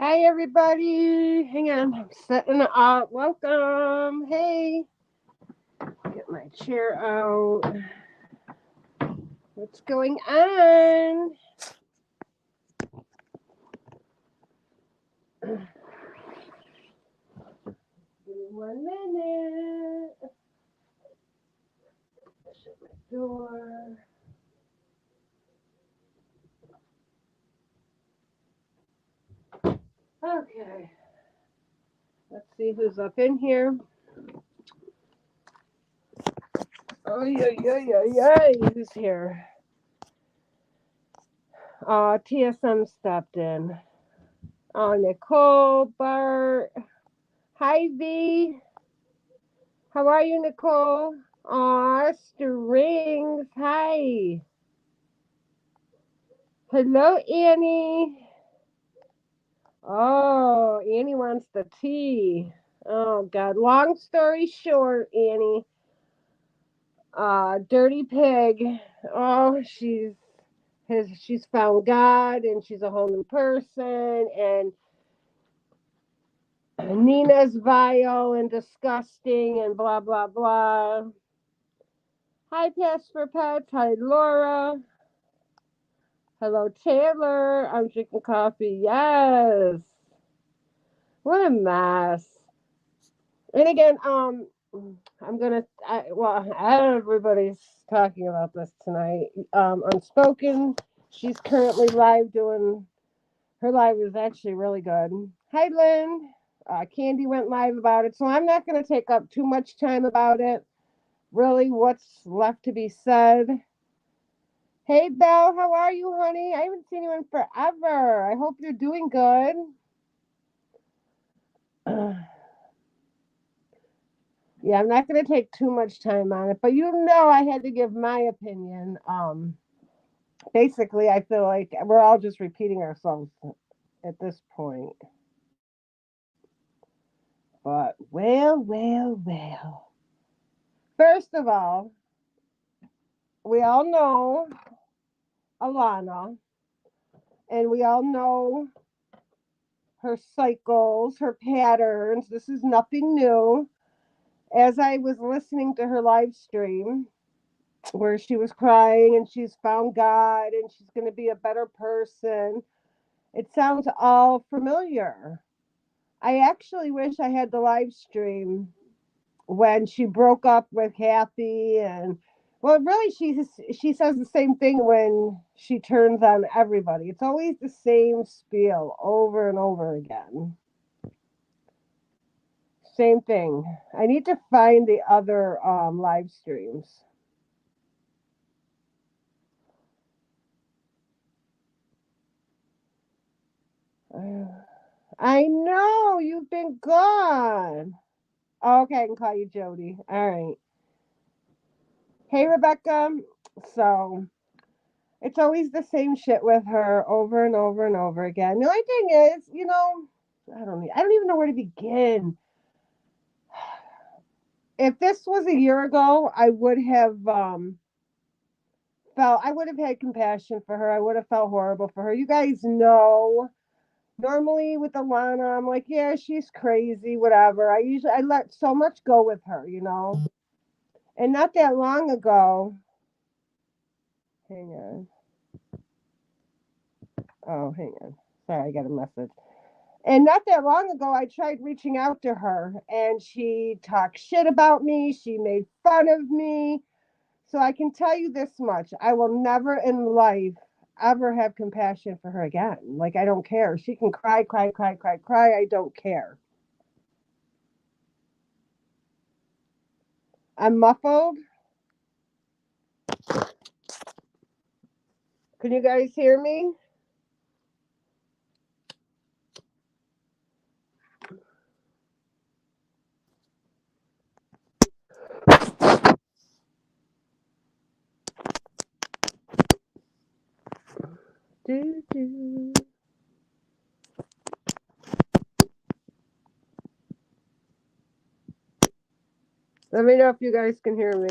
Hi, everybody. Hang on. I'm setting up. Welcome. Hey. Get my chair out. What's going on? Give me 1 minute. Shut my door. Okay. Let's see who's up in here. Oh, yeah. Who's here? TSM stepped in. Oh, Nicole, Bart. Hi, V. How are you, Nicole? Aw, Strings. Hi. Hello, Annie. Oh, Annie wants the tea. Oh, God. Long story short, Annie. Dirty pig. Oh, she's found God and she's a whole new person and Nina's vile and disgusting and blah blah blah. Hi, Pastor Pets. Hi, Laura. Hello, Taylor. I'm drinking coffee. Yes. What a mess. And again, I'm gonna. Everybody's talking about this tonight. Unspoken. She's currently live doing. Her live is actually really good. Hi, Lynn. Candy went live about it, so I'm not gonna take up too much time about it. Really, what's left to be said? Hey, Belle, how are you, honey? I haven't seen you in forever. I hope you're doing good. Yeah, I'm not going to take too much time on it, but I had to give my opinion. Basically, I feel like we're all just repeating ourselves at this point. But, well. First of all, we all know Alana, and we all know her cycles, her patterns. This is nothing new. As I was listening to her live stream, where she was crying and she's found God and she's going to be a better person. It sounds all familiar. I actually wish I had the live stream when she broke up with Kathy and well really she says the same thing when she turns on everybody. It's always the same spiel over and over again. Same thing. I need to find the other live streams. I know you've been gone. Okay, I can call you Jody. All right. Hey, Rebecca. So it's always the same shit with her over and over and over again. The only thing is, I don't even know where to begin. If this was a year ago, I would have I would have had compassion for her. I would have felt horrible for her. You guys know normally with Alana, I'm like, yeah, she's crazy, whatever. I let so much go with her. And not that long ago, hang on. Oh, hang on. Sorry, I got a message. And not that long ago, I tried reaching out to her and she talked shit about me. She made fun of me. So I can tell you this much, I will never in life ever have compassion for her again. Like, I don't care. She can cry, cry, cry, cry, cry. I don't care. I'm muffled. Can you guys hear me? Do, do. Let me know if you guys can hear me.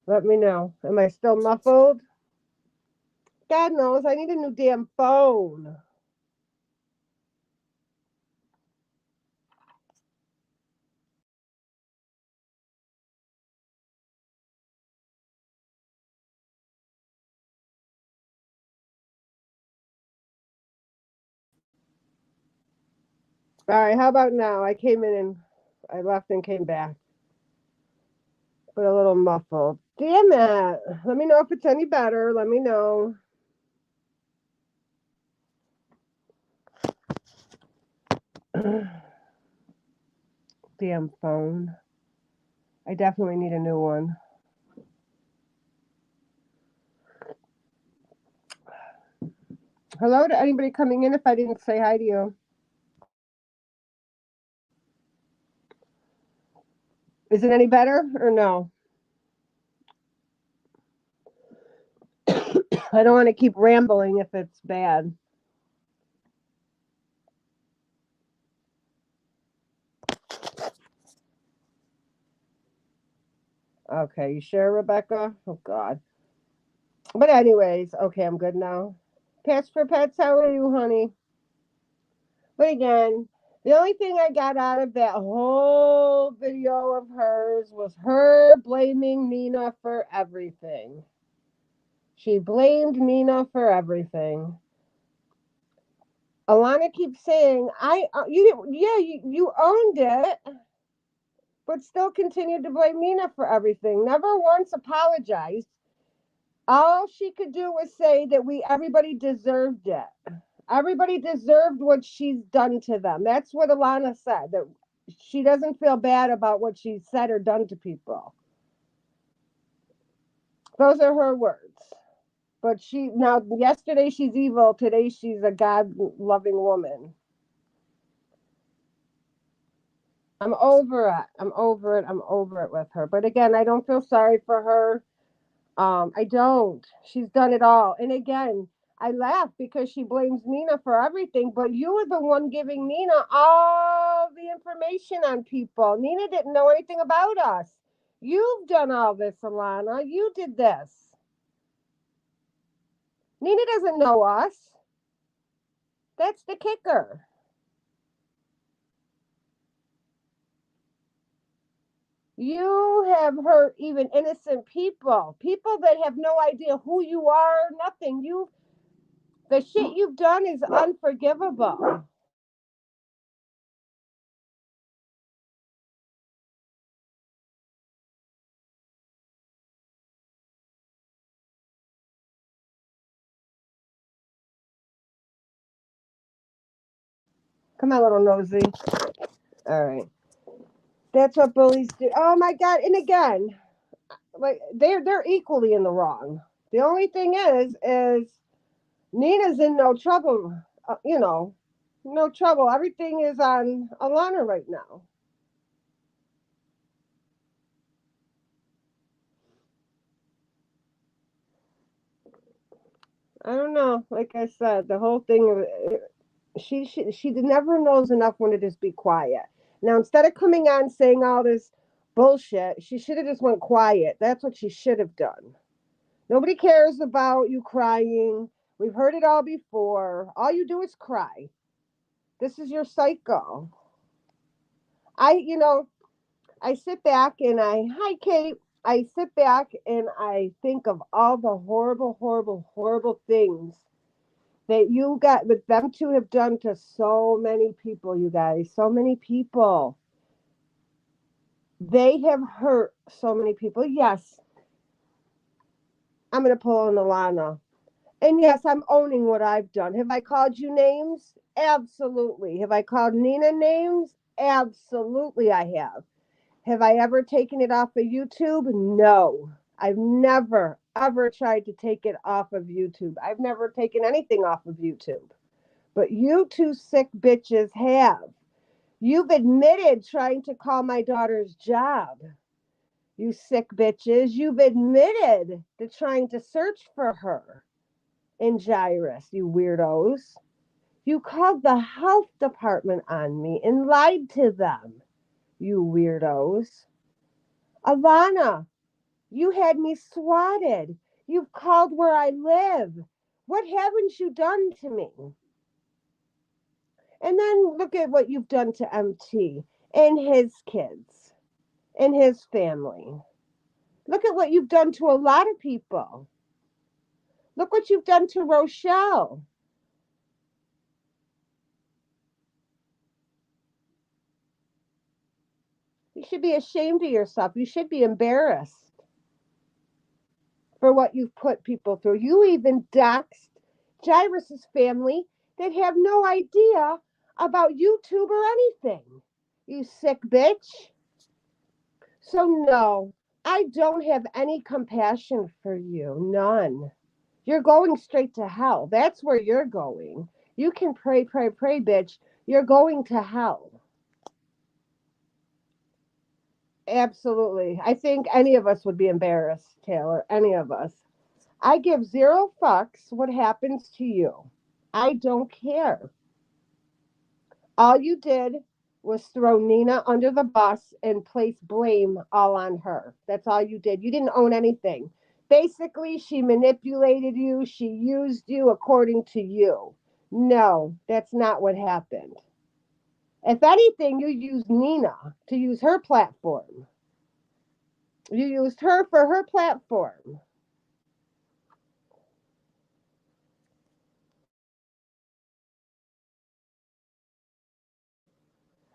Let me know. Am I still muffled? God knows I need a new damn phone. All right, how about now? I came in and I left and came back, but a little muffled. Damn it. Let me know if it's any better. Let me know. Damn phone. I definitely need a new one. Hello to anybody coming in if I didn't say hi to you. Is it any better or no? I don't want to keep rambling if it's bad. Okay, you sure, Rebecca? Oh, God. But, anyways, okay, I'm good now. Pets for Pets, how are you, honey? But again, the only thing I got out of that whole video of hers was her blaming Nina for everything. She blamed Nina for everything. Alana keeps saying, you owned it, but still continued to blame Nina for everything. Never once apologized. All she could do was say that everybody deserved it. Everybody deserved what she's done to them. That's what Alana said, that she doesn't feel bad about what she said or done to people. Those are her words. But yesterday she's evil, today she's a God loving woman. I'm over it. I'm over it. I'm over it with her. But again, I don't feel sorry for her. I don't. She's done it all. And again, I laugh because she blames Nina for everything, but you were the one giving Nina all the information on people. Nina didn't know anything about us. You've done all this, Alana. You did this. Nina doesn't know us. That's the kicker. You have hurt even innocent people that have no idea who you are, nothing. The shit you've done is unforgivable. Come on, little nosy. All right. That's what bullies do. Oh my God. And again, like they're equally in the wrong. The only thing is Nina's in no trouble. No trouble. Everything is on Alana right now. I don't know. Like I said, the whole thing. She never knows enough when to just be quiet. Now instead of coming on saying all this bullshit, she should have just went quiet. That's what she should have done. Nobody cares about you crying. We've heard it all before. All you do is cry. This is your cycle. I, you know, I sit back and hi, Kate. I sit back and I think of all the horrible, horrible, horrible things that you got, with them two have done to so many people, you guys. So many people. They have hurt so many people. Yes, I'm going to pull on Alana. And yes, I'm owning what I've done. Have I called you names? Absolutely. Have I called Nina names? Absolutely, I have. Have I ever taken it off of YouTube? No. I've never, ever tried to take it off of YouTube. I've never taken anything off of YouTube. But you two sick bitches have. You've admitted trying to call my daughter's job. You sick bitches. You've admitted to trying to search for her in Jairus, you weirdos. You called the health department on me and lied to them, you weirdos. Alana, you had me swatted. You've called where I live. What haven't you done to me? And then look at what you've done to MT and his kids and his family. Look at what you've done to a lot of people. Look what you've done to Rochelle. You should be ashamed of yourself. You should be embarrassed for what you've put people through. You even doxed Jairus's family that have no idea about YouTube or anything. You sick bitch. So, no, I don't have any compassion for you. None. You're going straight to hell. That's where you're going. You can pray, pray, pray, bitch. You're going to hell. Absolutely. I think any of us would be embarrassed, Taylor. Any of us. I give zero fucks what happens to you. I don't care. All you did was throw Nina under the bus and place blame all on her. That's all you did. You didn't own anything. Basically, she manipulated you, she used you according to you. No, that's not what happened. If anything, you used Nina to use her platform. You used her for her platform.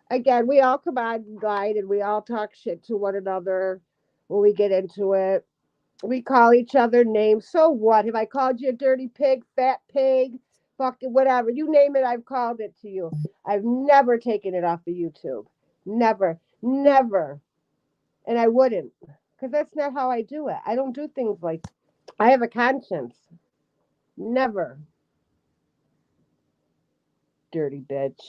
Again, we all come on and glide and we all talk shit to one another when we get into it. We call each other names. So what? Have I called you a dirty pig, fat pig, fucking whatever? You name it, I've called it to you. I've never taken it off of YouTube. Never. Never. And I wouldn't. Because that's not how I do it. I don't do things like I have a conscience. Never. Dirty bitch.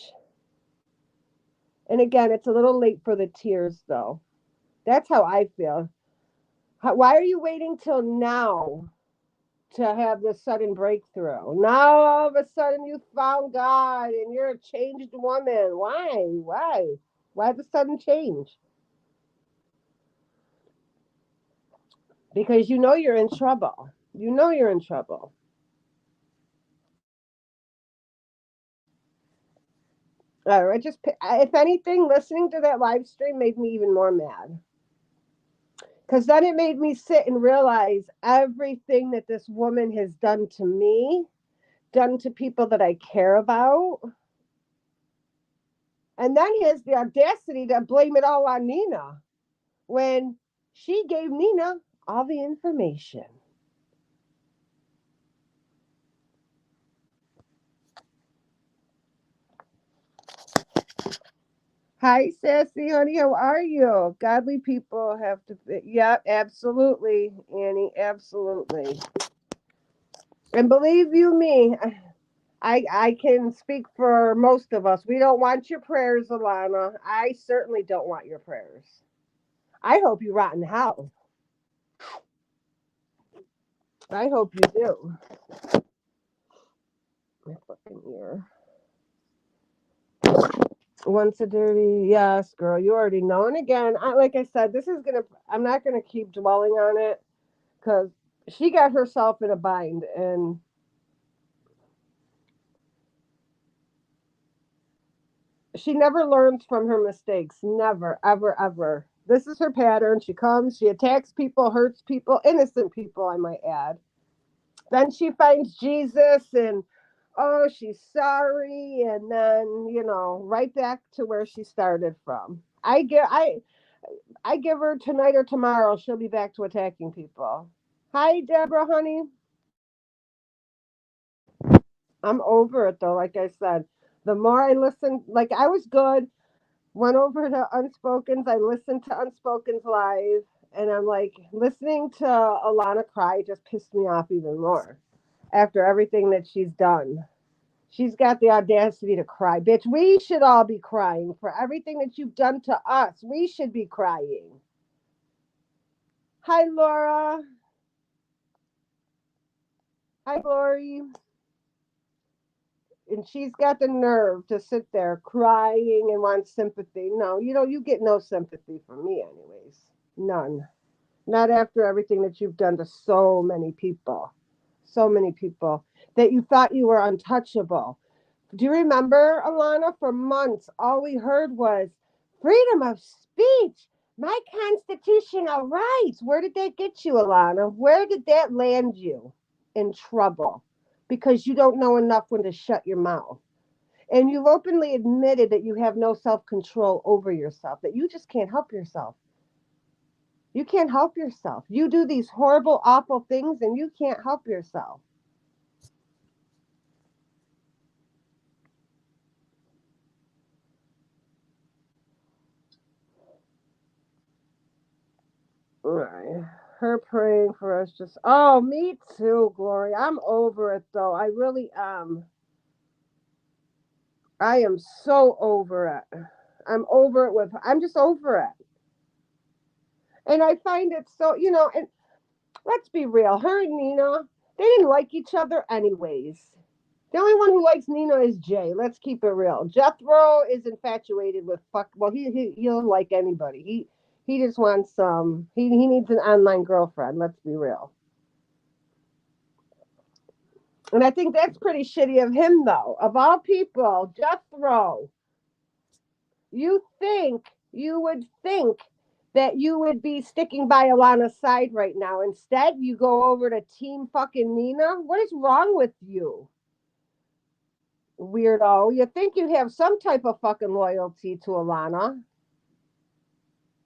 And again, it's a little late for the tears though. That's how I feel. Why are you waiting till now to have this sudden breakthrough? Now all of a sudden you found God and you're a changed woman. Why? Why? Why the sudden change? Because you know you're in trouble. You know you're in trouble. If anything, listening to that live stream made me even more mad. Because then it made me sit and realize everything that this woman has done to me, done to people that I care about. And then he has the audacity to blame it all on Nina when she gave Nina all the information. Hi, Sassy, honey. How are you? Godly people have to. Yep, absolutely, Annie. Absolutely. And believe you me, I can speak for most of us. We don't want your prayers, Alana. I certainly don't want your prayers. I hope you rot in hell. I hope you do. My fucking ear. Once a dirty, yes, girl. You already know. And again, like I said, I'm not gonna keep dwelling on it because she got herself in a bind, and she never learns from her mistakes. Never, ever, ever. This is her pattern. She comes, she attacks people, hurts people, innocent people, I might add. Then she finds Jesus and oh, she's sorry, and then right back to where she started from. I give her tonight or tomorrow, she'll be back to attacking people. Hi, Deborah, honey. I'm over it though. Like I said, the more I listen, like I was good, went over to Unspokens. I listened to Unspokens live, and I'm like, listening to Alana cry just pissed me off even more after everything that she's done. She's got the audacity to cry. Bitch, we should all be crying for everything that you've done to us. We should be crying. Hi, Laura. Hi, Lori. And she's got the nerve to sit there crying and want sympathy. No, you get no sympathy from me, anyways. None. Not after everything that you've done to so many people. So many people that you thought you were untouchable. Do you remember, Alana? For months, all we heard was freedom of speech, my constitutional rights. Where did that get you, Alana? Where did that land you? In trouble because you don't know enough when to shut your mouth. And you've openly admitted that you have no self control over yourself, that you just can't help yourself. You can't help yourself. You do these horrible, awful things and you can't help yourself. Right. Her praying for us just, oh, me too, Glory. I'm over it though. I really am. I am so over it. I'm over it I'm just over it. And I find it so, and let's be real, her and Nina, they didn't like each other anyways. The only one who likes Nina is Jay. Let's keep it real. Jethro is infatuated with fuck. Well, he'll like anybody. He just wants some. He needs an online girlfriend. Let's be real. And I think that's pretty shitty of him, though. Of all people, Jethro, you would think that you would be sticking by Alana's side right now. Instead, you go over to Team fucking Nina. What is wrong with you? Weirdo. You think you have some type of fucking loyalty to Alana.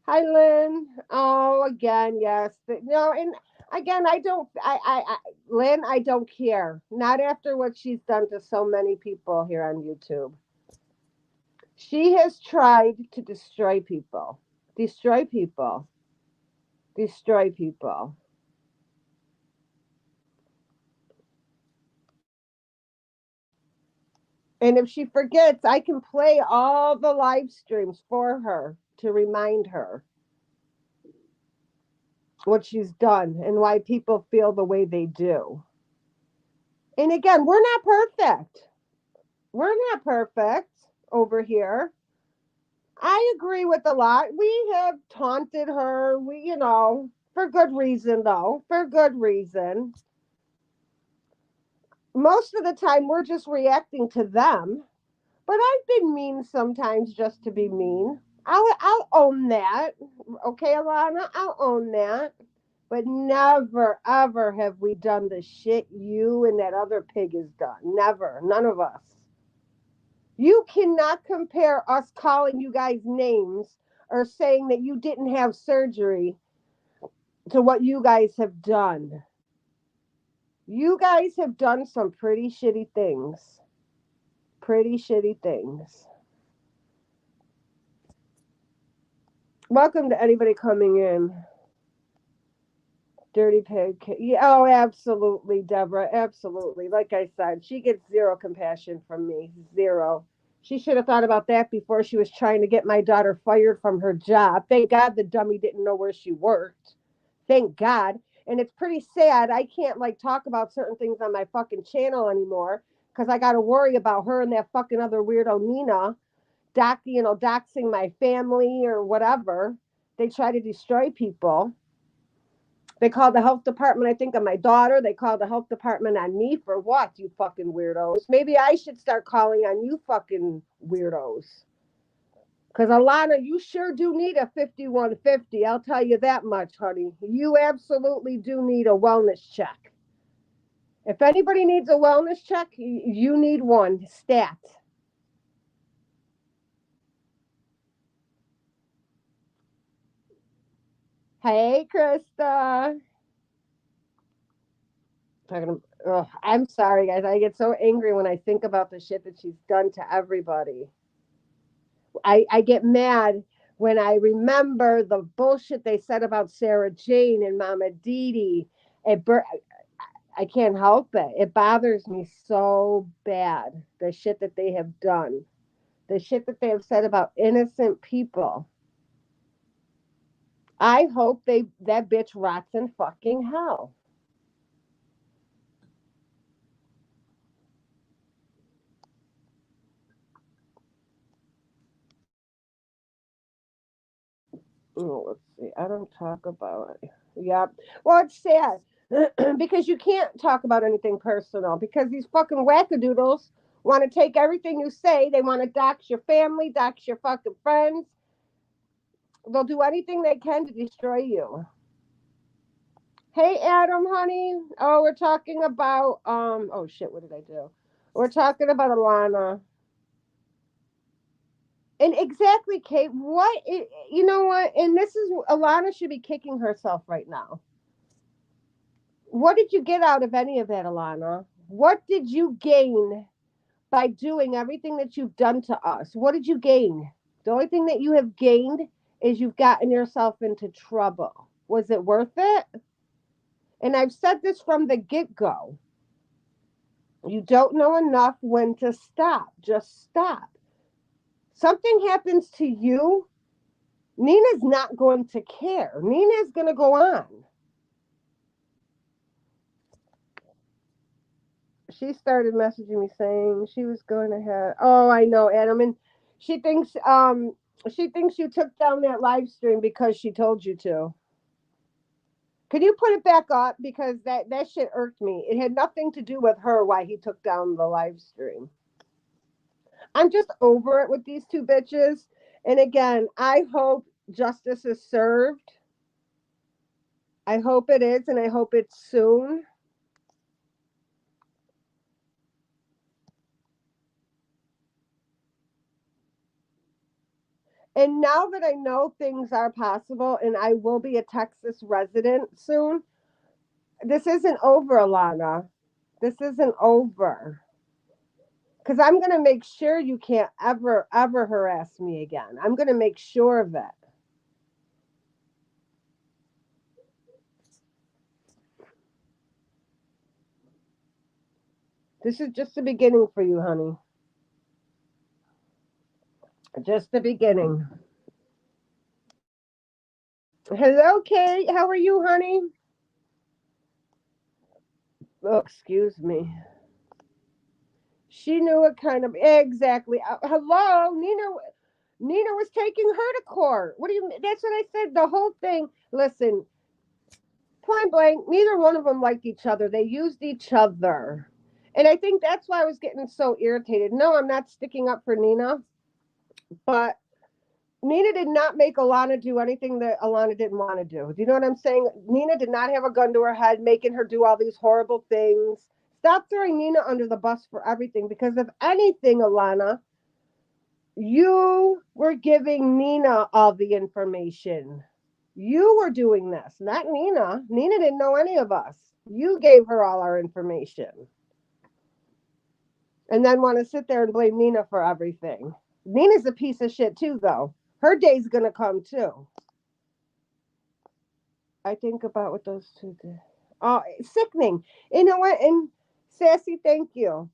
Hi, Lynn. Oh, again, yes. No, and again, Lynn, I don't care. Not after what she's done to so many people here on YouTube. She has tried to destroy people, destroy people. And if she forgets, I can play all the live streams for her to remind her what she's done and why people feel the way they do. And again, we're not perfect. We're not perfect over here. I agree with a lot. We have taunted her. For good reason, though. For good reason. Most of the time, we're just reacting to them. But I've been mean sometimes just to be mean. I'll own that. Okay, Alana? I'll own that. But never, ever have we done the shit you and that other pig has done. Never. None of us. You cannot compare us calling you guys names or saying that you didn't have surgery to what you guys have done. You guys have done some pretty shitty things. Pretty shitty things. Welcome to anybody coming in. Dirty pig. Yeah, oh, absolutely, Deborah. Absolutely. Like I said, she gets zero compassion from me. Zero. She should have thought about that before she was trying to get my daughter fired from her job. Thank God the dummy didn't know where she worked. Thank God. And it's pretty sad. I can't like talk about certain things on my fucking channel anymore because I got to worry about her and that fucking other weirdo Nina doxing my family or whatever. They try to destroy people. They called the health department, I think, on my daughter. They called the health department on me for what, you fucking weirdos? Maybe I should start calling on you fucking weirdos. Because Alana, you sure do need a 5150. I'll tell you that much, honey. You absolutely do need a wellness check. If anybody needs a wellness check, you need one. Stat. Hey, Krista. I'm sorry, guys. I get so angry when I think about the shit that she's done to everybody. I get mad when I remember the bullshit they said about Sarah Jane and Mama Didi. I can't help it. It bothers me so bad. The shit that they have done, the shit that they have said about innocent people. I hope that bitch rots in fucking hell. Oh, let's see. I don't talk about it. Yep. Well, it's sad. because you can't talk about anything personal because these fucking wackadoodles want to take everything you say. They want to dox your family, dox your fucking friends. They'll do anything they can to destroy you. Hey Adam, honey. Oh, we're talking about oh shit, what did I do? We're talking about Alana. And exactly, Kate, you know what? And this is Alana should be kicking herself right now. What did you get out of any of that, Alana? What did you gain by doing everything that you've done to us? What did you gain? The only thing that you have gained is you've gotten yourself into trouble. Was it worth it? And I've said this from the get go. You don't know enough when to stop. Just stop. Something happens to you, Nina's not going to care. Nina's going to go on. She started messaging me saying she was going ahead. Oh, I know, Adam, and she thinks you took down that live stream because she told you to. Could you put it back up because that shit irked me. It had nothing to do with her why he took down the live stream. I'm just over it with these two bitches. And again, I hope justice is served. I hope it is, and I hope it's soon. And now that I know things are possible and I will be a Texas resident soon, this isn't over, Alana. This isn't over. Because I'm going to make sure you can't ever, ever harass me again. I'm going to make sure of it. This is just the beginning for you, honey. Just the beginning. Hello, Kate. How are you, honey? Oh, excuse me. She knew it kind of exactly. Hello, Nina. Nina was taking her to court. What do you? That's what I said. The whole thing. Listen, point blank. Neither one of them liked each other. They used each other, and I think that's why I was getting so irritated. No, I'm not sticking up for Nina, but Nina did not make Alana do anything that Alana didn't want to do. Do you know what I'm saying? Nina did not have a gun to her head, making her do all these horrible things. Stop throwing Nina under the bus for everything because if anything, Alana, you were giving Nina all the information. You were doing this, not Nina. Nina didn't know any of us. You gave her all our information. And then want to sit there and blame Nina for everything. Nina's a piece of shit too, though. Her day's going to come too. I think about what those two did. Oh, sickening. You know what? And Sassy, thank you.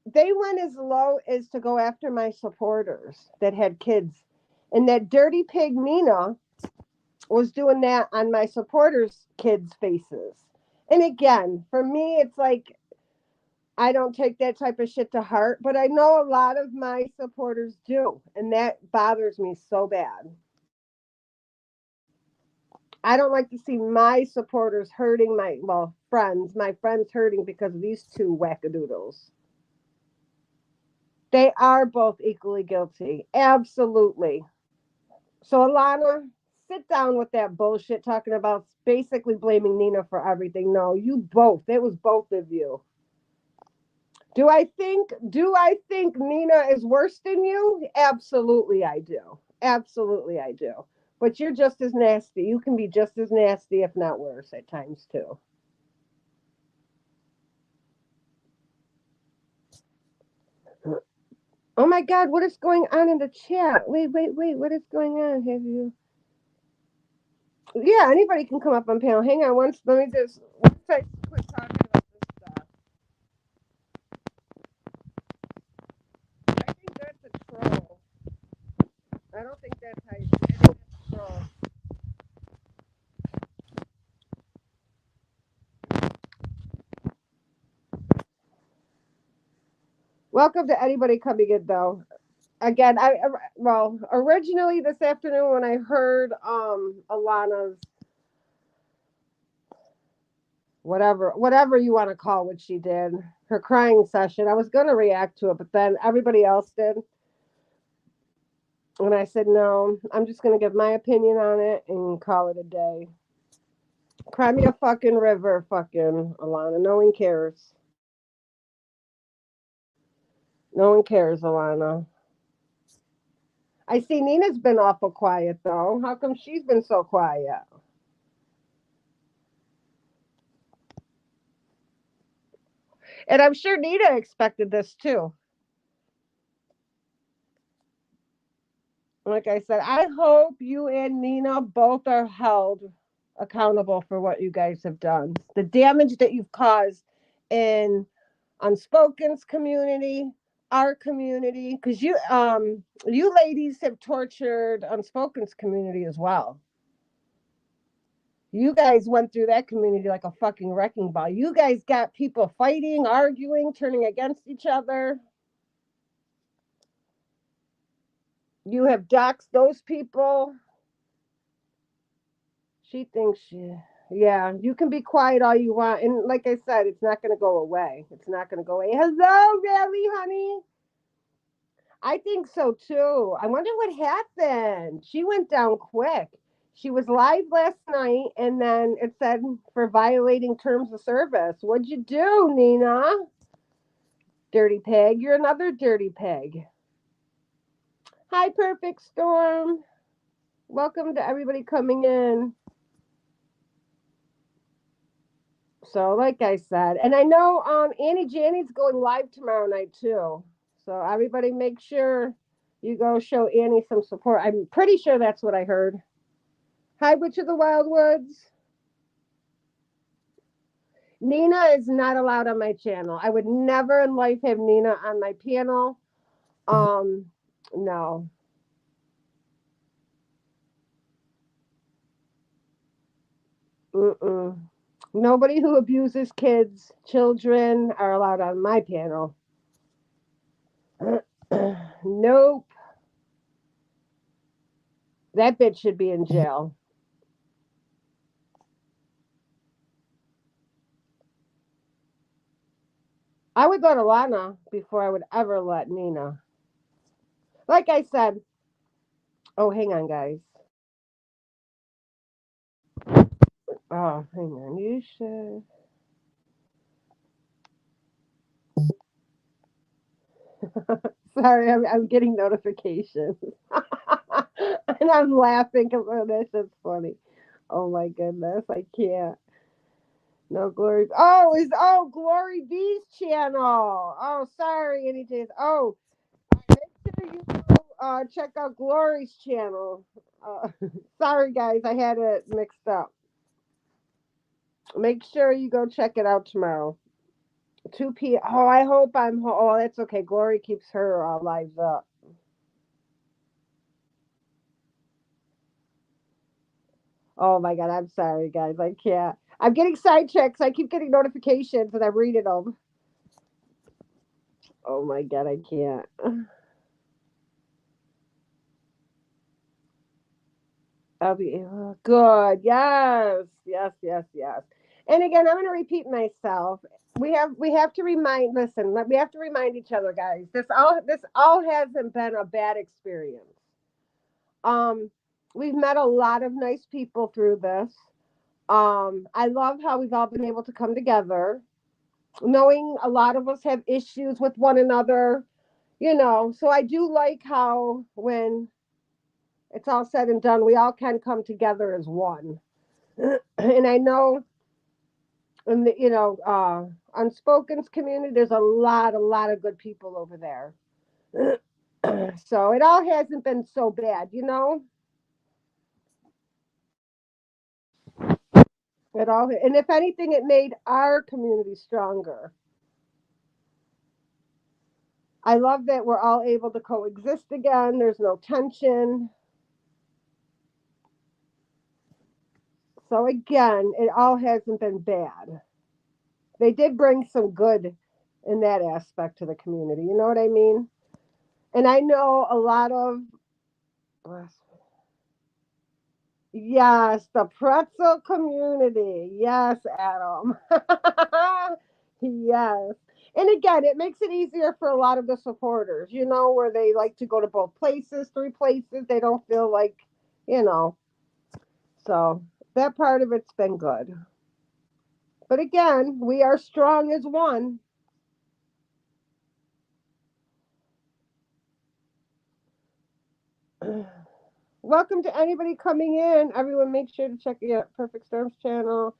They went as low as to go after my supporters that had kids. And that dirty pig Nina was doing that on my supporters' kids' faces. And again, for me, it's like I don't take that type of shit to heart, but I know a lot of my supporters do. And that bothers me so bad. I don't like to see my supporters hurting my friends hurting because of these two wackadoodles. They are both equally guilty. Absolutely. So, Alana, sit down with that bullshit talking about basically blaming Nina for everything. No, you both. It was both of you. Do I think Nina is worse than you? Absolutely I do. Absolutely I do. But you're just as nasty. You can be just as nasty, if not worse, at times too. Oh my God, what is going on in the chat? Wait. What is going on? Have you? Yeah, anybody can come up on panel. Hang on once. Let me just once I quit talking about this stuff. I think that's a troll. I don't think that's how you. I think that's a troll. Welcome to anybody coming in though. Again, originally this afternoon when I heard Alana's whatever you want to call what she did, her crying session. I was going to react to it, but then everybody else did. And I said, no, I'm just going to give my opinion on it and call it a day. Cry me a fucking river, fucking Alana. No one cares. No one cares, Alana. I see Nina's been awful quiet, though. How come she's been so quiet? And I'm sure Nina expected this, too. Like I said, I hope you and Nina both are held accountable for what you guys have done. The damage that you've caused in Unspoken's community, our community, because you ladies have tortured Unspoken's community as well. You guys went through that community like a fucking wrecking ball. You guys got people fighting, arguing, turning against each other. You have doxed those people. She thinks she, yeah, you can be quiet all you want. And like I said, it's not going to go away. It's not going to go away. Hello, really, honey? I think so too. I wonder what happened. She went down quick. She was live last night and then it said for violating terms of service. What'd you do, Nina? Dirty pig. You're another dirty pig. Hi, Perfect Storm. Welcome to everybody coming in. So, like I said, and I know Annie Janie's going live tomorrow night too. So everybody, make sure you go show Annie some support. I'm pretty sure that's what I heard. Hi, Witch of the Wildwoods. Nina is not allowed on my channel. I would never in life have Nina on my panel. No. Mm-mm. Nobody who abuses kids, children are allowed on my panel. Nope. That bitch should be in jail. I would go to Lana before I would ever let Nina. Like I said, oh, hang on, guys. Oh, hang on. You should. Sorry, I'm getting notifications. And I'm laughing because oh, this is funny. Oh my goodness, I can't. No glory. Glory B's channel. Oh, sorry, any days. Oh, make sure you go, check out Glory's channel. Uh, sorry, guys, I had it mixed up. Make sure you go check it out tomorrow. 2 p.m. Oh, I hope I'm. Oh, that's okay. Glory keeps her lives up. Oh my God, I'm sorry, guys. I can't. I'm getting sidetracked. So I keep getting notifications and I'm reading them. Oh my God, I can't. I'll be good. Yes, yes, yes, yes. And again, I'm going to repeat myself. We have to remind. Listen, we have to remind each other, guys. This all hasn't been a bad experience. Um, we've met a lot of nice people through this. I love how we've all been able to come together, knowing a lot of us have issues with one another. So I do like how when it's all said and done, we all can come together as one. And I know in the Unspoken's community, there's a lot of good people over there. So it all hasn't been so bad. It all, and if anything, it made our community stronger. I love that we're all able to coexist again. There's no tension. So again, it all hasn't been bad. They did bring some good in that aspect to the community. You know what I mean? And I know a lot of Yes, the pretzel community. Yes, Adam. Yes. And again, it makes it easier for a lot of the supporters, where they like to go to both places, three places. They don't feel like, you know. So that part of it's been good. But again, we are strong as one. Welcome to anybody coming in. Everyone, make sure to check out Perfect Storm's channel.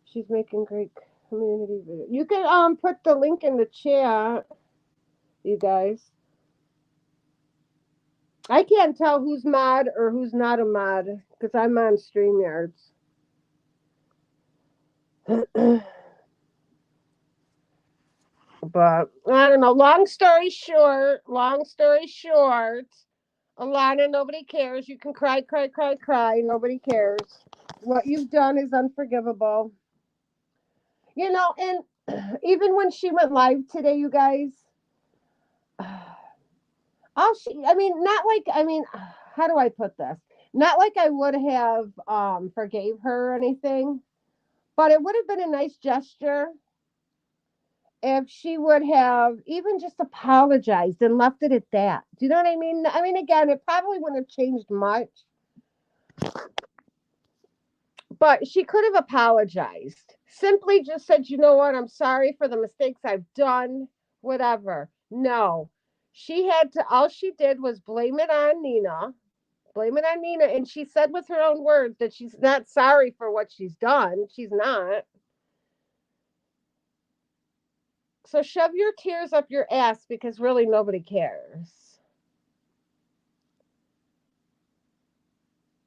She's making great community videos. You can put the link in the chat, you guys. I can't tell who's mod or who's not a mod because I'm on StreamYards. But I don't know. Long story short, Alana, nobody cares. You can cry, cry, cry, cry. Nobody cares. What you've done is unforgivable. And even when she went live today, you guys, not like, how do I put this? Not like I would have forgave her or anything, but it would have been a nice gesture if she would have even just apologized and left it at that. Do you know what I mean? I mean, again, it probably wouldn't have changed much, but she could have apologized. Simply just said, you know what, I'm sorry for the mistakes I've done, whatever. No. All she did was blame it on Nina. Blame it on Nina. And she said with her own words that she's not sorry for what she's done. She's not. So shove your tears up your ass because really nobody cares.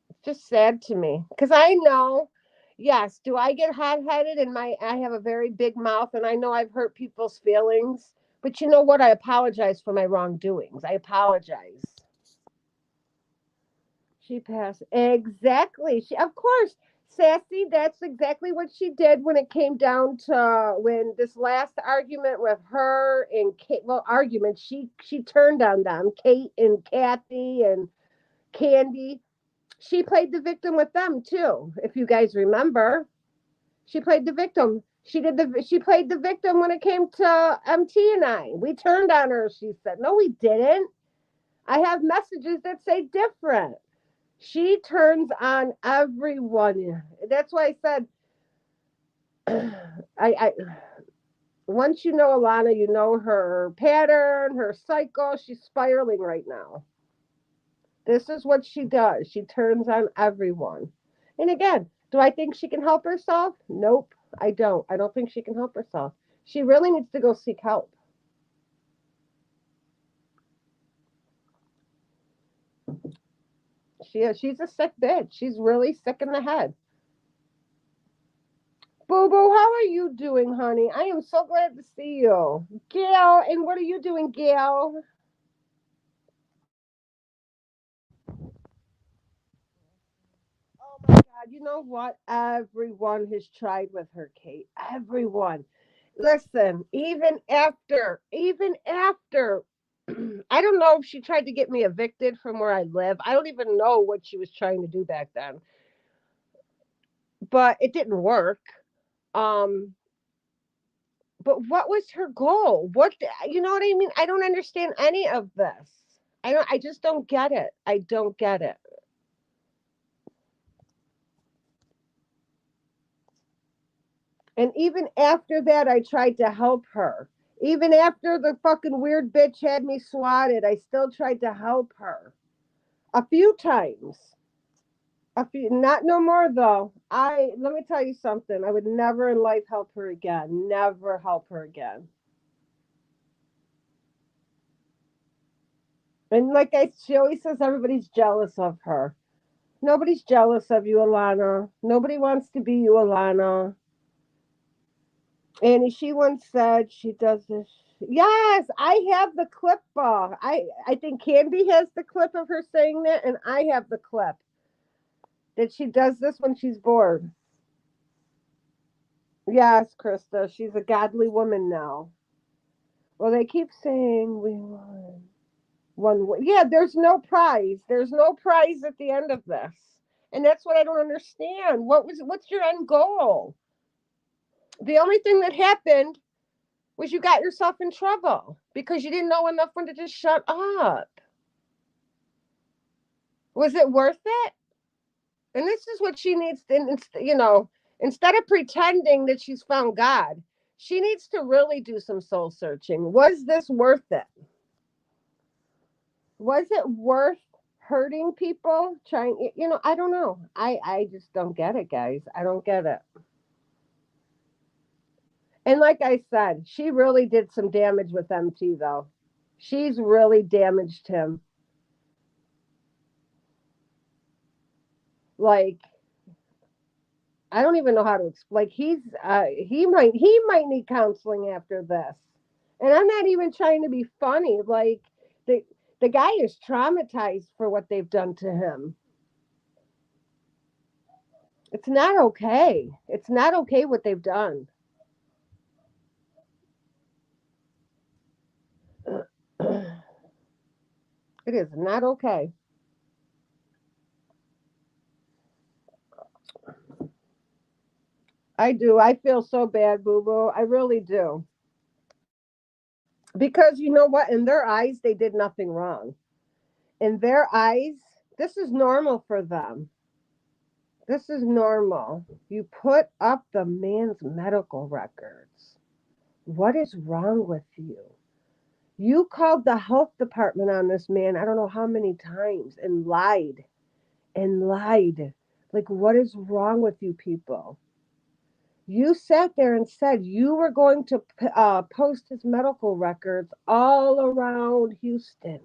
It's just sad to me because I know, yes, do I get hot headed and I have a very big mouth and I know I've hurt people's feelings. But you know what? I apologize for my wrongdoings. I apologize. She passed. Exactly. Of course, Sassy, that's exactly what she did when it came down to when this last argument with her and Kate, well, argument, she turned on them, Kate and Kathy and Candy. She played the victim with them too, if you guys remember. She played the victim. She played the victim when it came to MT and I. We turned on her, she said. No, we didn't. I have messages that say different. She turns on everyone. That's why I said I once you know Alana, you know her pattern, her cycle. She's spiraling right now. This is what she does. She turns on everyone. And again, do I think she can help herself? Nope, I don't. I don't think she can help herself. She really needs to go seek help. She's a sick bitch. She's really sick in the head. Boo Boo, how are you doing, honey? I am so glad to see you. Gail, and what are you doing, Gail? Oh my God, you know what? Everyone has tried with her, Kate. Everyone. Listen, even after, I don't know if she tried to get me evicted from where I live. I don't even know what she was trying to do back then, but it didn't work. Um, but what was her goal? You know what I mean? I don't understand any of this. I just don't get it. I don't get it. And even after that, I tried to help her. Even after the fucking weird bitch had me swatted, I still tried to help her a few times. A few, not no more though. Let me tell you something. I would never in life help her again. Never help her again. And she always says, everybody's jealous of her. Nobody's jealous of you, Alana. Nobody wants to be you, Alana. And she once said she does this. Yes, I have the clip. I think Candy has the clip of her saying that, and I have the clip that she does this when she's bored. Yes, Krista, she's a godly woman now. Well, they keep saying we won. Yeah, there's no prize. There's no prize at the end of this. And that's what I don't understand. What's your end goal? The only thing that happened was you got yourself in trouble because you didn't know enough when to just shut up. Was it worth it? And this is what she needs to, instead of pretending that she's found God, she needs to really do some soul searching. Was this worth it? Was it worth hurting people? I don't know. I just don't get it, guys. I don't get it. And like I said, she really did some damage with MT, though. She's really damaged him. Like, I don't even know how to explain. Like, he might need counseling after this. And I'm not even trying to be funny. Like, the the guy is traumatized for what they've done to him. It's not okay. It's not okay what they've done. It is not okay. I do. I feel so bad, boo boo. I really do. Because you know what? In their eyes, they did nothing wrong. In their eyes, this is normal for them. This is normal. You put up the man's medical records. What is wrong with you? You called the health department on this man, I don't know how many times, and lied and lied. Like, what is wrong with you people? You sat there and said you were going to post his medical records all around Houston.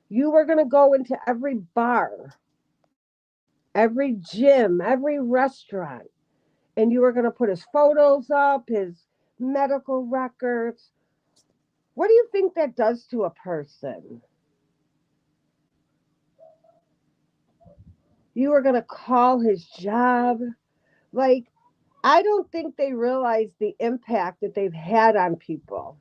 You were going to go into every bar, every gym, every restaurant, and you were going to put his photos up, his medical records. What do you think that does to a person? You were going to call his job. Like, I don't think they realize the impact that they've had on people.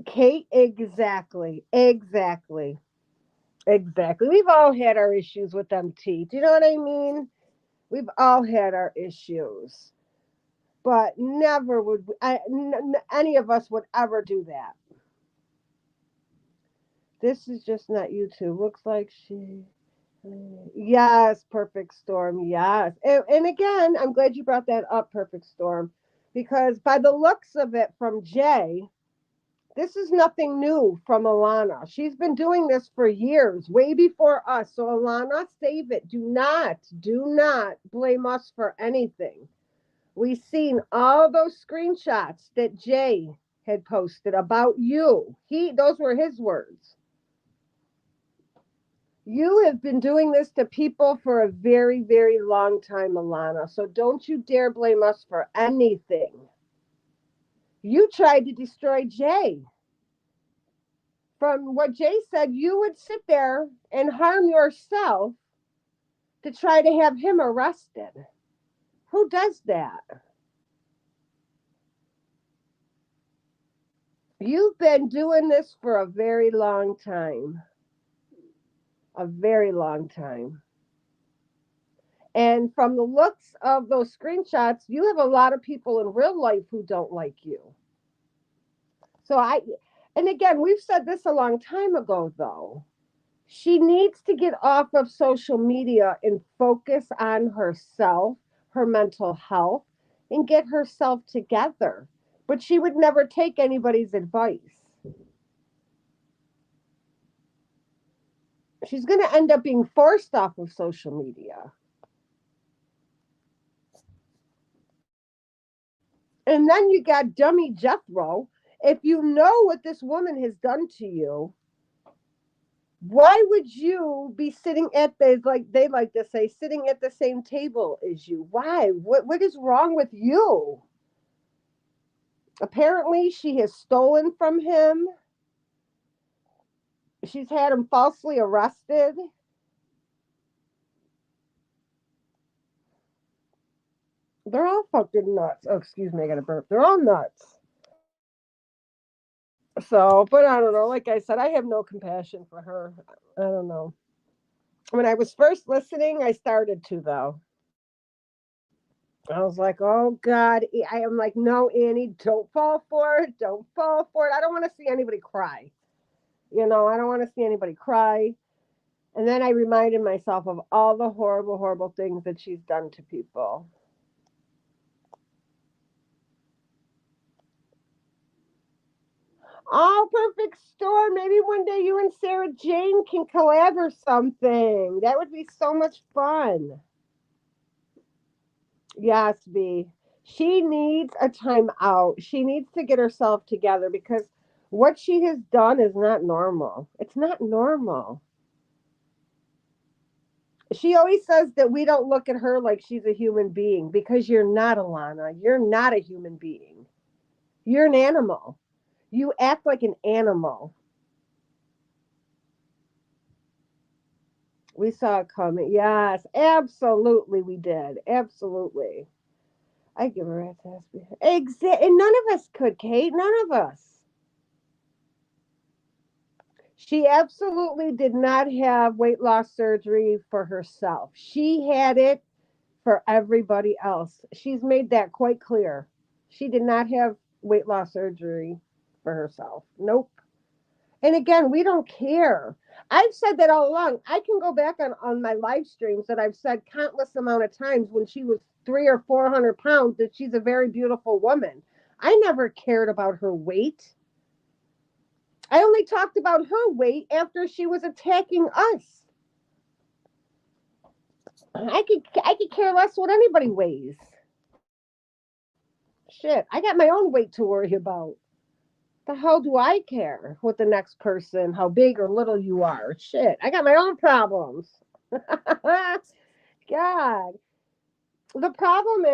Kate, exactly. Exactly. Exactly. We've all had our issues with MT. Do you know what I mean? We've all had our issues. But never would any of us would ever do that. This is just not YouTube. Looks like she. Yes, Perfect Storm. Yes. And again, I'm glad you brought that up, Perfect Storm, because by the looks of it from Jay, this is nothing new from Alana. She's been doing this for years, way before us. So, Alana, save it. Do not blame us for anything. We've seen all those screenshots that Jay had posted about you. Those were his words. You have been doing this to people for a very, very long time, Alana. So don't you dare blame us for anything. You tried to destroy Jay. From what Jay said, you would sit there and harm yourself to try to have him arrested. Who does that? You've been doing this for a very long time. A very long time. And from the looks of those screenshots, you have a lot of people in real life who don't like you. So and again, we've said this a long time ago, though. She needs to get off of social media and focus on herself, her mental health, and get herself together. But she would never take anybody's advice. She's going to end up being forced off of social media. And then you got dummy Jethro. If you know what this woman has done to you, why would you be sitting at the, like they like to say, sitting at the same table as you? Why? What is wrong with you? Apparently, she has stolen from him. She's had him falsely arrested. They're all fucking nuts. Oh, excuse me, I got a burp. They're all nuts. So, but I don't know. Like I said, I have no compassion for her. I don't know. When I was first listening, I started to though. I was like, oh God. I am like, no, Annie, don't fall for it. Don't fall for it. I don't want to see anybody cry. I don't want to see anybody cry. And then I reminded myself of all the horrible, horrible things that she's done to people. Oh, perfect storm. Maybe one day you and Sarah Jane can collab or something. That would be so much fun. Yes, B. She needs a time out. She needs to get herself together because what she has done is not normal. It's not normal. She always says that we don't look at her like she's a human being because you're not, Alana. You're not a human being. You're an animal. You act like an animal. We saw it coming. Yes, absolutely, we did. Absolutely. I give her a test. Exactly. And none of us could, Kate. None of us. She absolutely did not have weight loss surgery for herself. She had it for everybody else. She's made that quite clear. She did not have weight loss surgery for herself. Nope. And again, we don't care. I've said that all along. I can go back on my live streams that I've said countless amount of times when she was 300 or 400 pounds that she's a very beautiful woman. I never cared about her weight. I only talked about her weight after she was attacking us. I could care less what anybody weighs. Shit, I got my own weight to worry about. The hell do I care what the next person, how big or little you are? Shit, I got my own problems. God. The problem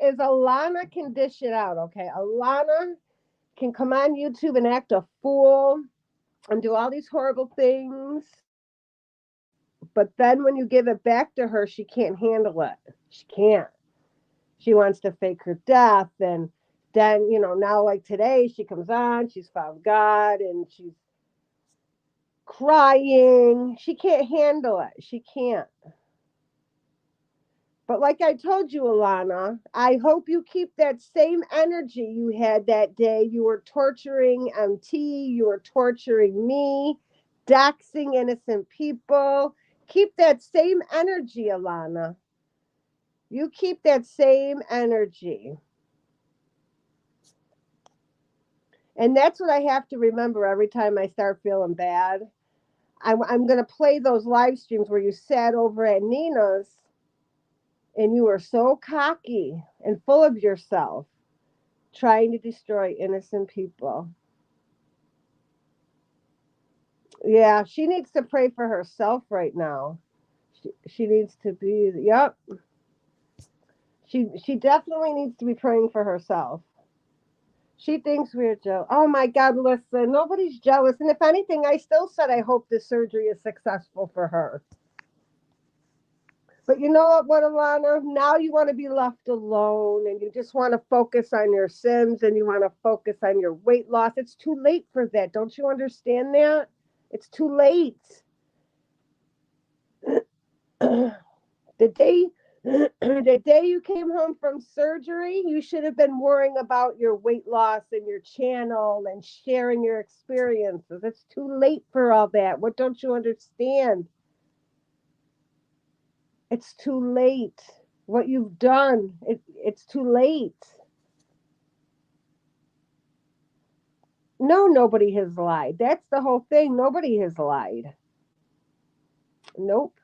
is Alana can dish it out, okay? Alana can come on YouTube and act a fool and do all these horrible things. But then when you give it back to her, she can't handle it. She can't. She wants to fake her death. And then, now like today, she comes on, she's found God and she's crying. She can't handle it. She can't. But like I told you, Alana, I hope you keep that same energy you had that day. You were torturing MT, you were torturing me, doxing innocent people. Keep that same energy, Alana. You keep that same energy. And that's what I have to remember every time I start feeling bad. I'm going to play those live streams where you sat over at Nina's and you were so cocky and full of yourself, trying to destroy innocent people. Yeah, she needs to pray for herself right now. She needs to be, yep. She definitely needs to be praying for herself. She thinks we're jealous. Oh my God, listen, nobody's jealous. And if anything, I still said I hope the surgery is successful for her. But you know what, Alana? Now you want to be left alone and you just want to focus on your Sims and you want to focus on your weight loss. It's too late for that. Don't you understand that? It's too late. the day the day you came home from surgery, you should have been worrying about your weight loss and your channel and sharing your experiences. It's too late for all that. What don't you understand? It's too late. What you've done, it's too late. No, nobody has lied. That's the whole thing. Nobody has lied. Nope.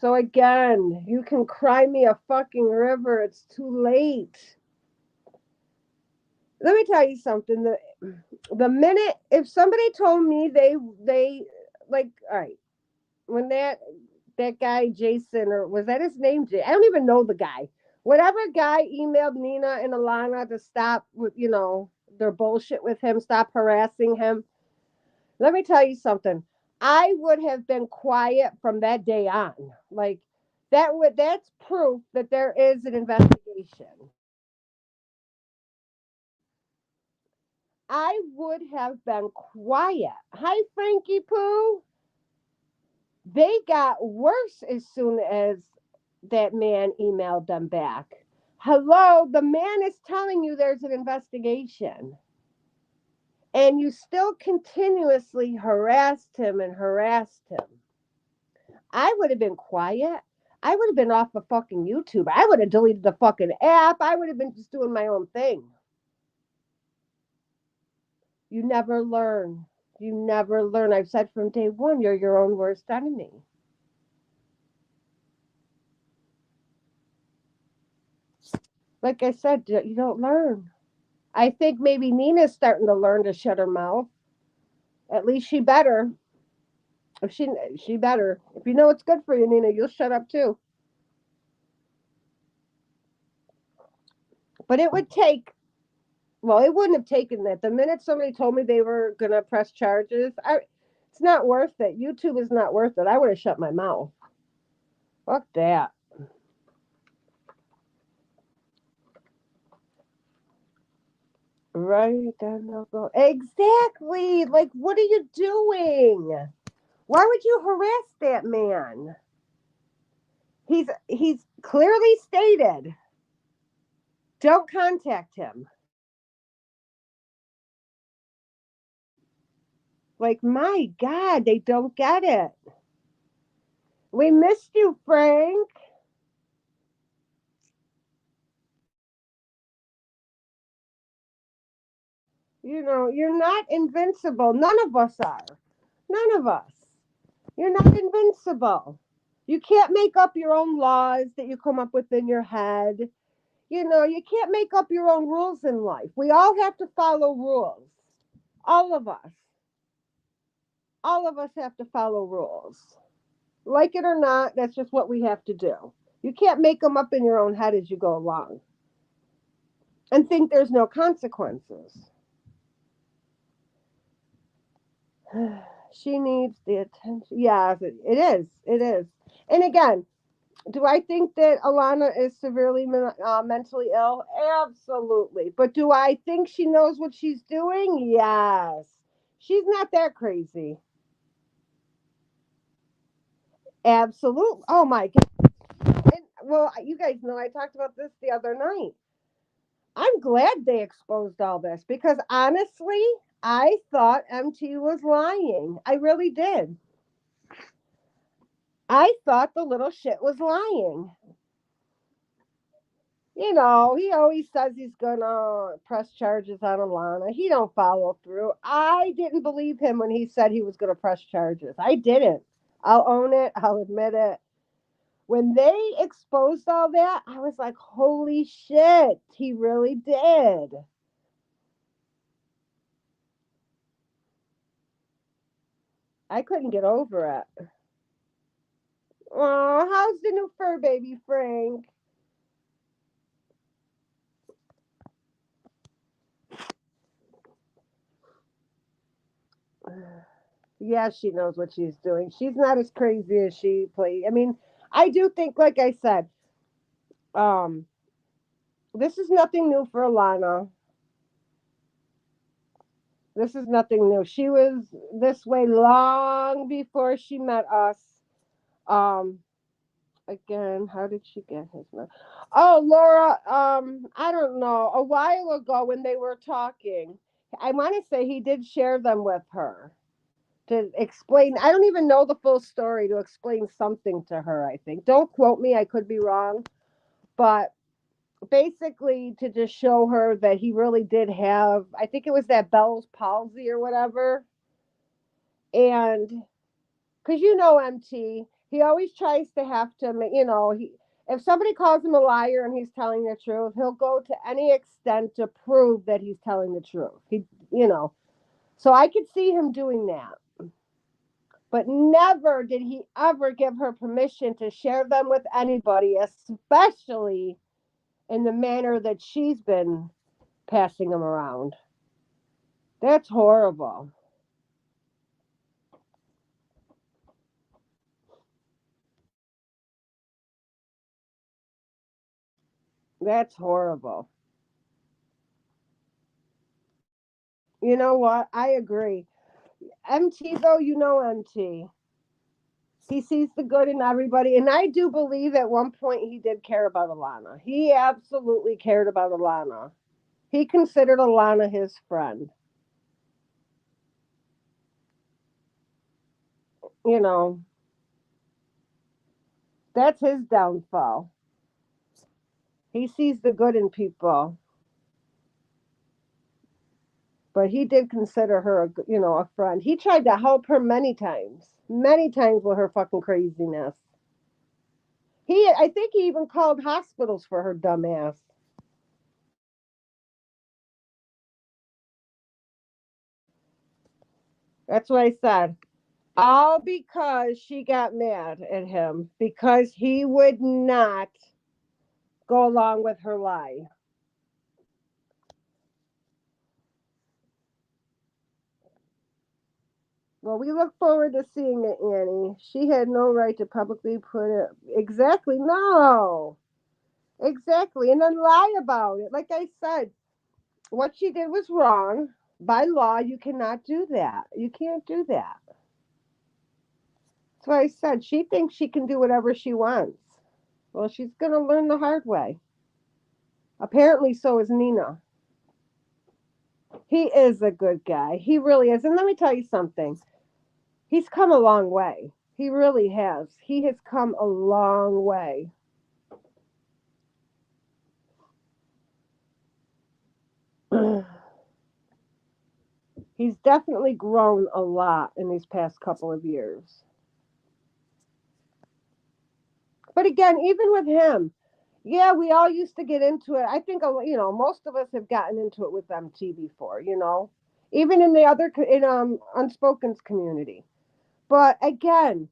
So again, you can cry me a fucking river. It's too late. Let me tell you something. The minute if somebody told me they like all right when that guy Jason or was that his name? I don't even know the guy. Whatever guy emailed Nina and Alana to stop with their bullshit with him, stop harassing him. Let me tell you something. I would have been quiet from that day on. Like that's proof that there is an investigation. I would have been quiet. Hi, Frankie Pooh. They got worse as soon as that man emailed them back. Hello, the man is telling you there's an investigation. And you still continuously harassed him and harassed him. I would have been quiet. I would have been off of fucking YouTube. I would have deleted the fucking app. I would have been just doing my own thing. You never learn. You never learn. I've said from day one, you're your own worst enemy. Like I said, you don't learn. I think maybe Nina's starting to learn to shut her mouth. At least she better. If she better. If you know what's good for you, Nina, you'll shut up too. But it would take. Well, it wouldn't have taken that. The minute somebody told me they were gonna press charges, it's not worth it. YouTube is not worth it. I would have shut my mouth. Fuck that. Right, then they'll go. Exactly. Like, what are you doing? Why would you harass that man? He's clearly stated, don't contact him. Like, my God, they don't get it. We missed you, Frank. You know, you're not invincible. None of us are. None of us. You're not invincible. You can't make up your own laws that you come up with in your head. You know, you can't make up your own rules in life. We all have to follow rules. All of us. All of us have to follow rules. Like it or not, that's just what we have to do. You can't make them up in your own head as you go along and think there's no consequences. She needs the attention. Yeah, it is. It is. And again, do I think that Alana is severely mentally ill? Absolutely. But do I think she knows what she's doing? Yes. She's not that crazy. Absolutely. Oh my God. And, well, you guys know I talked about this the other night. I'm glad they exposed all this because honestly, I thought MT was lying. I really did. I thought the little shit was lying. You know, he always says he's gonna press charges on Alana. He don't follow through. I didn't believe him when he said he was gonna press charges. I didn't. I'll own it. I'll admit it. When they exposed all that, I was like, holy shit, he really did. I couldn't get over it. Oh, how's the new fur baby, Frank? Yeah, she knows what she's doing. She's not as crazy as she played. I mean, I do think, like I said, um, this is nothing new for Alana. This is nothing new. She was this way long before she met us. Um, again, how did she get his number? Oh, Laura, I don't know. A while ago when they were talking, I want to say he did share them with her to explain. I don't even know the full story to explain something to her, I think. Don't quote me, I could be wrong. But basically to just show her that he really did have, I think it was that Bell's palsy or whatever. And because you know MT, he always tries to have to, if somebody calls him a liar and he's telling the truth, he'll go to any extent to prove that he's telling the truth. You know, so I could see him doing that. But never did he ever give her permission to share them with anybody, especially in the manner that she's been passing them around. That's horrible. That's horrible. You know what? I agree. MT though, you know MT. He sees the good in everybody, and I do believe at one point he did care about Alana. He absolutely cared about Alana. He considered Alana his friend. You know, that's his downfall. He sees the good in people, but he did consider her, a friend. He tried to help her many times with her fucking craziness. I think he even called hospitals for her dumbass. That's what I said. All because she got mad at him because he would not go along with her lie. Well, we look forward to seeing it, Annie. She had no right to publicly put it. Exactly. No. Exactly. And then lie about it. Like I said, what she did was wrong. By law, you cannot do that. You can't do that. That's why I said she thinks she can do whatever she wants. Well, she's going to learn the hard way. Apparently, so is Nina. He is a good guy. He really is. And let me tell you something. He's come a long way. He really has. He has come a long way. He's definitely grown a lot in these past couple of years. But again, even with him, yeah, we all used to get into it. I think most of us have gotten into it with MT before. Even in the other in Unspoken's community. But again,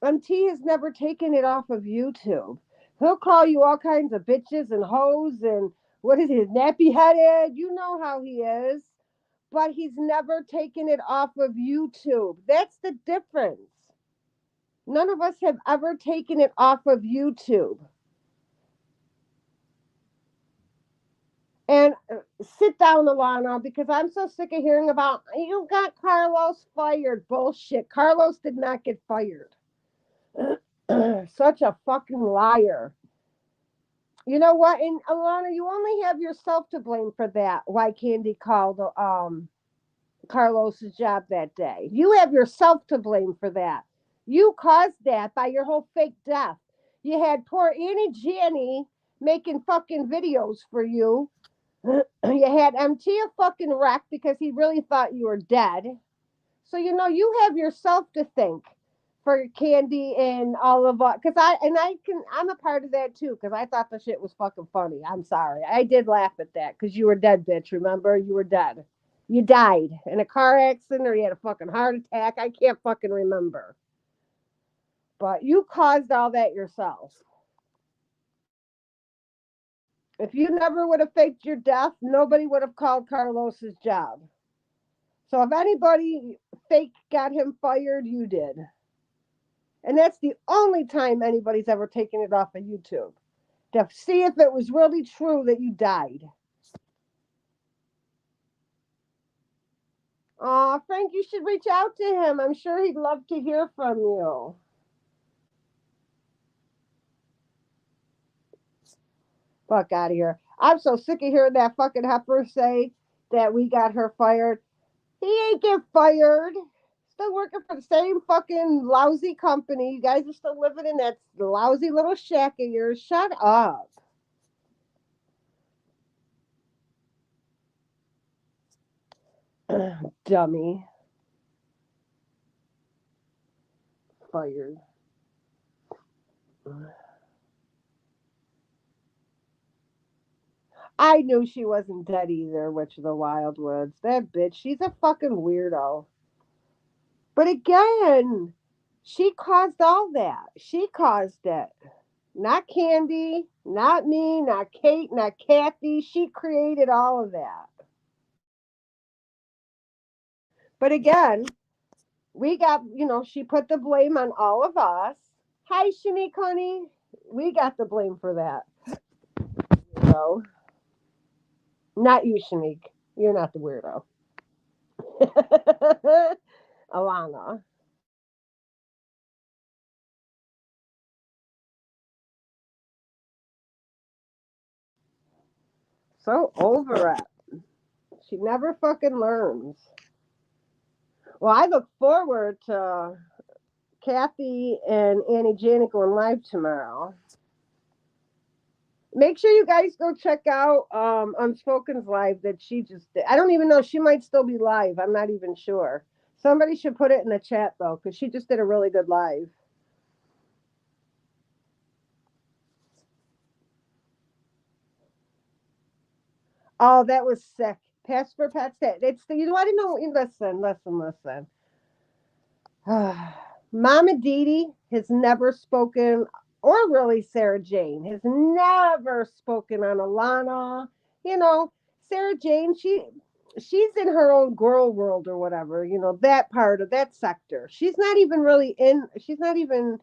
MT has never taken it off of YouTube. He'll call you all kinds of bitches and hoes and what is it, nappy headed? You know how he is. But he's never taken it off of YouTube. That's the difference. None of us have ever taken it off of YouTube. And sit down, Alana, because I'm so sick of hearing about you got Carlos fired. Bullshit. Carlos did not get fired. Such a fucking liar. You know what? And Alana, you only have yourself to blame for that. Why Candy called Carlos's job that day. You have yourself to blame for that. You caused that by your whole fake death. You had poor Annie Janney making fucking videos for you. You had MT a fucking wreck because he really thought you were dead. So you have yourself to thank for Candy and all of us. Because I'm a part of that too. Because I thought the shit was fucking funny. I'm sorry, I did laugh at that because you were dead, bitch. Remember, you were dead. You died in a car accident or you had a fucking heart attack. I can't fucking remember. But you caused all that yourself. If you never would have faked your death, nobody would have called Carlos's job. So if anybody fake got him fired, you did. And that's the only time anybody's ever taken it off of YouTube to see if it was really true that you died. Aw, Frank, you should reach out to him. I'm sure he'd love to hear from you. Fuck out of here. I'm so sick of hearing that fucking heifer say that we got her fired. He ain't get fired. Still working for the same fucking lousy company. You guys are still living in that lousy little shack of yours. Shut up. Dummy. Fired. I knew she wasn't dead either, Witch of the Wildwoods. That bitch, she's a fucking weirdo. But again, she caused all that. She caused it. Not Candy, not me, not Kate, not Kathy. She created all of that. But again, we got, she put the blame on all of us. Hi, Shanique, honey. We got the blame for that. So, not you, Shanique. You're not the weirdo. Alana. So over it. She never fucking learns. Well, I look forward to Kathy and Annie Janik going live tomorrow. Make sure you guys go check out Unspoken's live that she just did. I don't even know. She might still be live. I'm not even sure. Somebody should put it in the chat though, because she just did a really good live. Oh, that was sick. Pass for Pets. It's the, you know, I didn't know. Listen. Mama Didi has never spoken, or really Sarah Jane has never spoken on Alana. You know, Sarah Jane, she's in her own girl world or whatever. You know, that part of that sector. She's not even really in. She's not even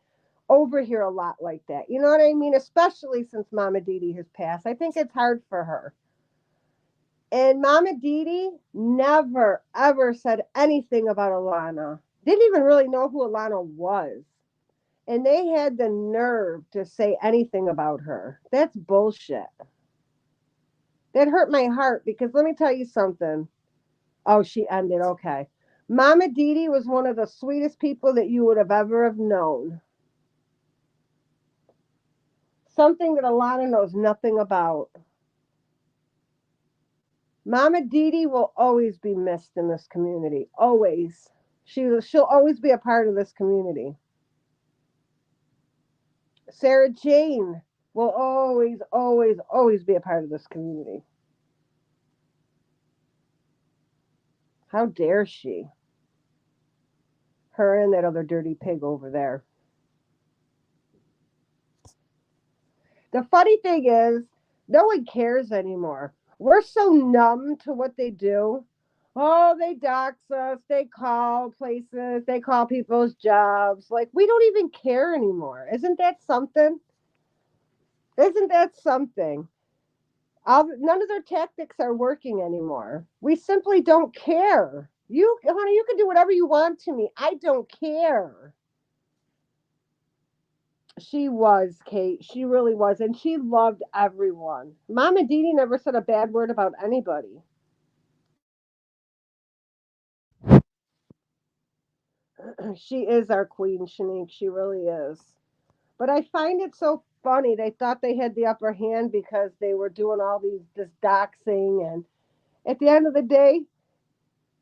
over here a lot like that. You know what I mean? Especially since Mama Didi has passed, I think it's hard for her. And Mama Didi never ever said anything about Alana. Didn't even really know who Alana was. And they had the nerve to say anything about her. That's bullshit. That hurt my heart because let me tell you something. Oh, she ended. Okay. Mama Didi was one of the sweetest people that you would have ever have known. Something that Alana knows nothing about. Mama Didi will always be missed in this community. Always. She'll always be a part of this community. Sarah Jane will always be a part of this community. How dare she? Her and that other dirty pig over there. The funny thing is, no one cares anymore. We're so numb to what they do. Oh, they dox us, they call places, they call people's jobs. Like, we don't even care anymore. Isn't that something? Isn't that something? None of their tactics are working anymore. We simply don't care. You, honey, you can do whatever you want to me. I don't care. She was, Kate. She really was. And she loved everyone. Mama Didi never said a bad word about anybody. She is our queen, Shanique. She really is. But I find it so funny. They thought they had the upper hand because they were doing all this doxing. And at the end of the day,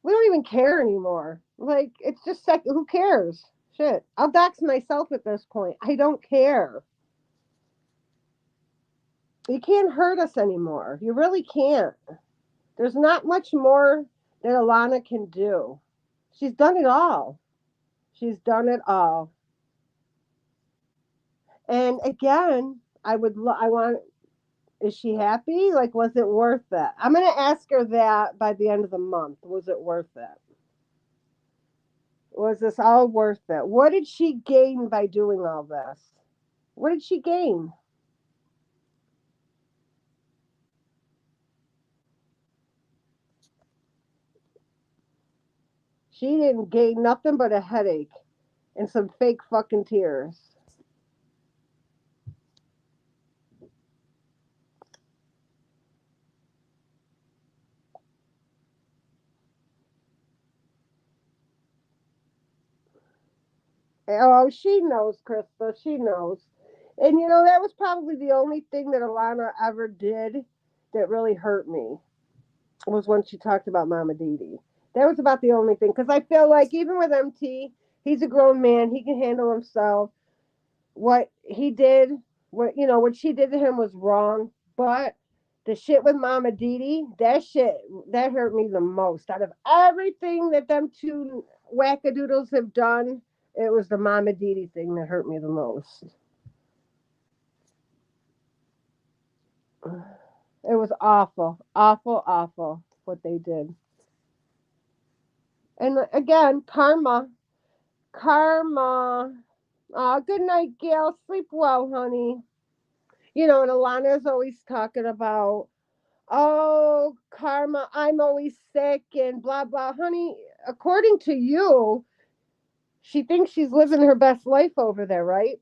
we don't even care anymore. Like, it's just who cares? Shit. I'll dox myself at this point. I don't care. You can't hurt us anymore. You really can't. There's not much more that Alana can do. She's done it all. She's done it all. And again, I want, is she happy? Like, was it worth it? I'm going to ask her that by the end of the month. Was it worth it? Was this all worth it? What did she gain by doing all this? What did she gain? She didn't gain nothing but a headache and some fake fucking tears. Oh, she knows, Krista. She knows. And you know, that was probably the only thing that Alana ever did that really hurt me was when she talked about Mama Didi. That was about the only thing. Because I feel like even with MT, he's a grown man. He can handle himself. What he did, what she did to him was wrong. But the shit with Mama Didi, that hurt me the most. Out of everything that them two wackadoodles have done, it was the Mama Didi thing that hurt me the most. It was awful, awful, awful what they did. And again, karma. Good night, Gail. Sleep well, honey. You know, and Alana's always talking about, oh, karma, I'm always sick and blah, blah. Honey, according to you, she thinks she's living her best life over there, right?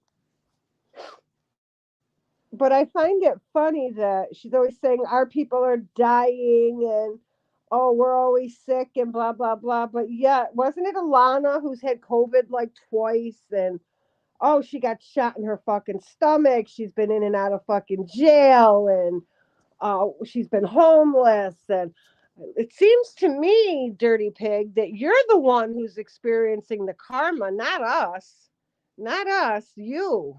But I find it funny that she's always saying our people are dying and oh, we're always sick and blah blah blah. But yeah, wasn't it Alana who's had COVID like twice and oh, she got shot in her fucking stomach. She's been in and out of fucking jail and she's been homeless. And it seems to me, Dirty Pig, that you're the one who's experiencing the karma, not us. Not us, you.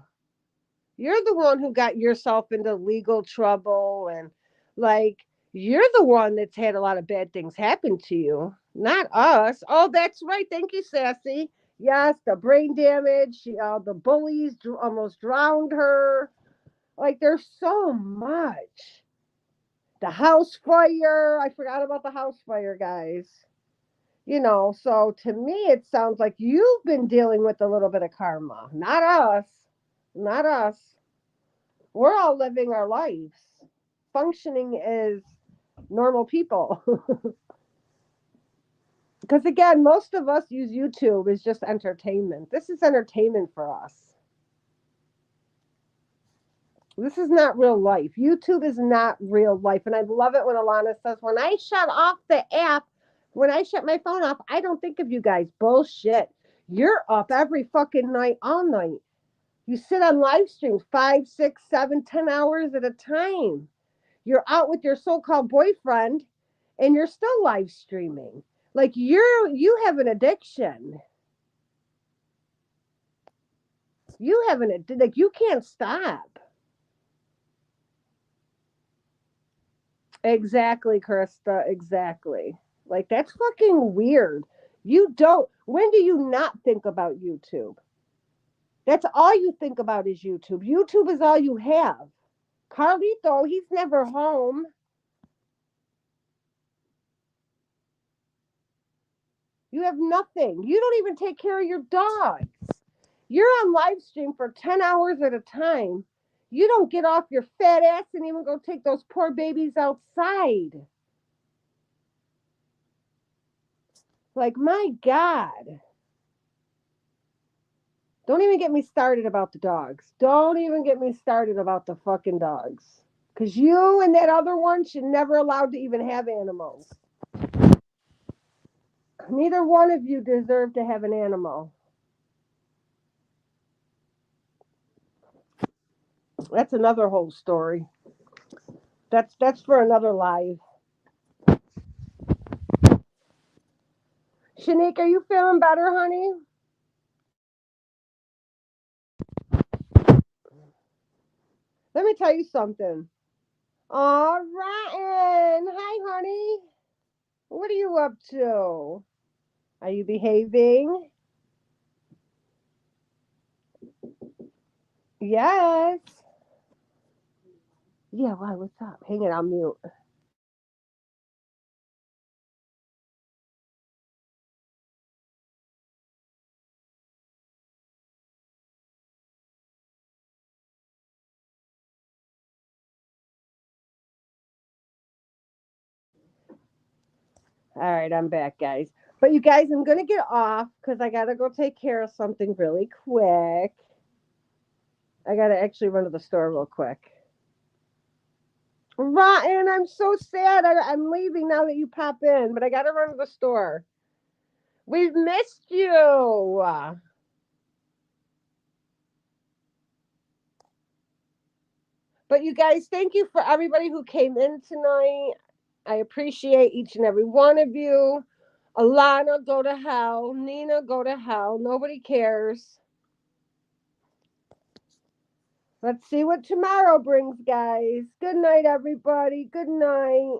You're the one who got yourself into legal trouble and like you're the one that's had a lot of bad things happen to you, not us. Oh, that's right. Thank you, Sassy. Yes, the brain damage. The bullies almost drowned her. Like there's so much. The house fire. I forgot about the house fire, guys. So to me, it sounds like you've been dealing with a little bit of karma, not us. Not us. We're all living our lives, functioning as normal people. Because again, most of us use YouTube as just entertainment. This is entertainment for us. This is not real life. YouTube is not real life. And I love it when Alana says, when I shut off the app, when I shut my phone off, I don't think of you guys. Bullshit. You're up every fucking night, all night. You sit on live streams 5, 6, 7, 10 hours at a time. You're out with your so-called boyfriend and you're still live streaming. Like you have an addiction. You have like you can't stop. Exactly, Krista. Exactly. Like that's fucking weird. When do you not think about YouTube? That's all you think about is YouTube. YouTube is all you have. Carlito, he's never home. You have nothing. You don't even take care of your dogs. You're on live stream for 10 hours at a time. You don't get off your fat ass and even go take those poor babies outside. Like, my God. Don't even get me started about the dogs. Don't even get me started about the fucking dogs. Because you and that other one should never allowed to even have animals. Neither one of you deserve to have an animal. That's another whole story. That's for another live. Shanique, are you feeling better, honey? Let me tell you something. All right. Hi, honey. What are you up to? Are you behaving? Yes. Yeah, why? What's up? Hang it on mute. All right, I'm back, guys. But you guys, I'm going to get off because I got to go take care of something really quick. I got to actually run to the store real quick. Rotten, I'm so sad. I'm leaving now that you pop in, but I got to run to the store. We've missed you. But you guys, thank you for everybody who came in tonight. I appreciate each and every one of you. Alana, go to hell. Nina, go to hell. Nobody cares. Let's see what tomorrow brings, guys. Good night, everybody. Good night.